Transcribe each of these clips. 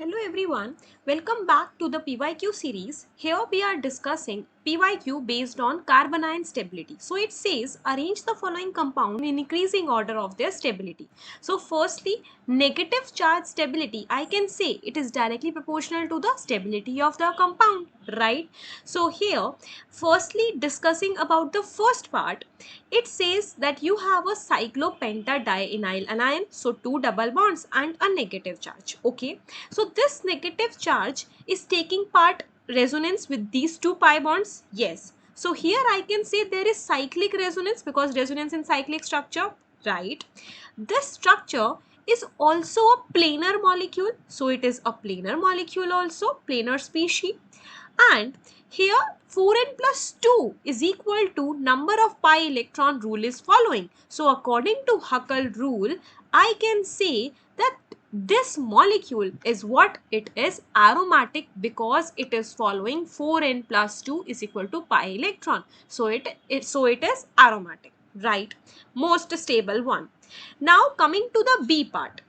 Hello everyone, welcome back to the PYQ series. Here we are discussing PYQ based on carbanion stability. So it says arrange the following compound in increasing order of their stability. So firstly, negative charge stability, I can say it is directly proportional to the stability of the compound, right? So here, firstly discussing about the first part, it says that you have a cyclopentadienyl anion, so two double bonds and a negative charge, okay? So this negative charge is taking part resonance with these two pi bonds. Yes. So here I can say there is cyclic resonance because resonance in cyclic structure, right? This structure is also a planar molecule. So it is a planar molecule also, planar species. And here 4n plus 2 is equal to number of pi electron rule is following. So according to Huckel rule, I can say that this molecule is what it is, aromatic, because it is following 4n plus 2 is equal to pi electron. So it is aromatic, right? Most stable one. Now coming to the B part.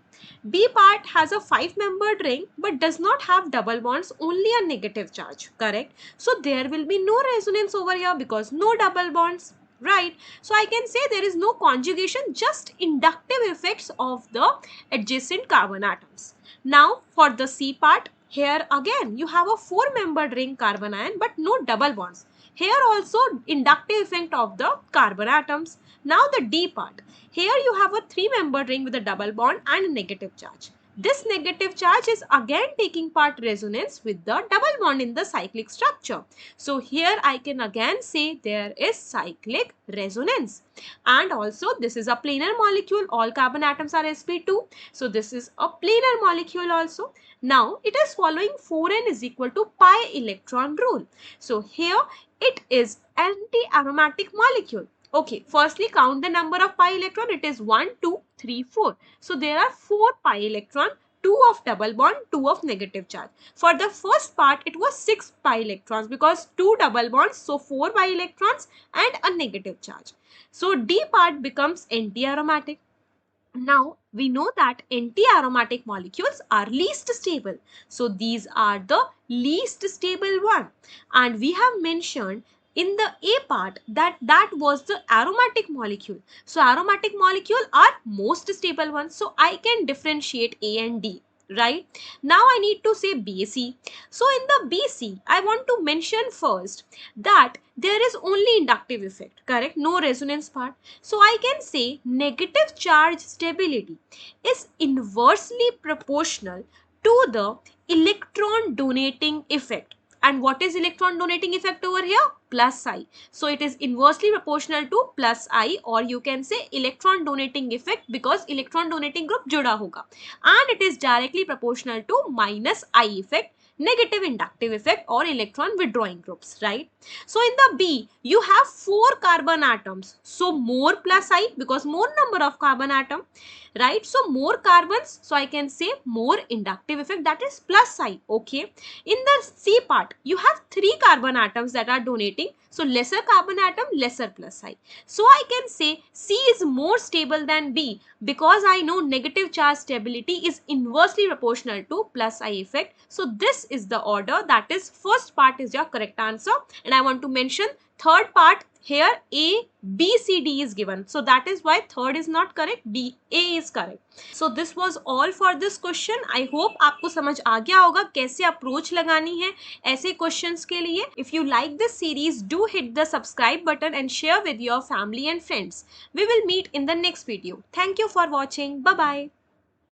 B part has a 5-membered ring but does not have double bonds, only a negative charge, correct? So there will be no resonance over here because no double bonds, right? So I can say there is no conjugation, just inductive effects of the adjacent carbon atoms. Now for the C part, here again you have a 4-membered ring carbanion but no double bonds. Here also inductive effect of the carbon atoms. Now the D part. Here you have a 3-membered ring with a double bond and a negative charge. This negative charge is again taking part resonance with the double bond in the cyclic structure. So here I can again say there is cyclic resonance. And also this is a planar molecule. All carbon atoms are sp2. So this is a planar molecule also. Now it is following 4n is equal to pi electron rule. So here it is anti-aromatic molecule. Okay, firstly count the number of pi electron. It is 1, 2, 3, 4. So there are 4 pi electron, 2 of double bond, 2 of negative charge. For the first part, it was 6 pi electrons because 2 double bonds, so 4 pi electrons and a negative charge. So D part becomes anti-aromatic. Now we know that anti-aromatic molecules are least stable. So these are the least stable one. And we have mentioned in the A part that was the aromatic molecule. So aromatic molecule are most stable ones. So I can differentiate A and D, right? Now I need to say BC. So in the BC, I want to mention first that there is only inductive effect, correct? No resonance part. So I can say negative charge stability is inversely proportional to the electron donating effect. And what is electron donating effect over here? Plus I. So it is inversely proportional to plus I, or you can say electron donating effect because electron donating group juda hoga. And it is directly proportional to minus I effect, negative inductive effect or electron withdrawing groups, right? So in the B, you have 4 carbon atoms. So more plus I because more number of carbon atom, right? So more carbons, so I can say more inductive effect, that is plus I, okay? In the C part, you have 3 carbon atoms that are donating. So lesser carbon atom, lesser plus I. So I can say C is more stable than B because I know negative charge stability is inversely proportional to plus I effect. So this is the order, that is first part is your correct answer. And I want to mention third part here A, B, C, D is given. So that is why third is not correct, B, A is correct. So this was all for this question. I hope आपको समझ आ गया होगा कैसे approach लगानी है ऐसे questions के लिए. If you like this series, do hit the subscribe button and share with your family and friends. We will meet in the next video. Thank you for watching. Bye bye.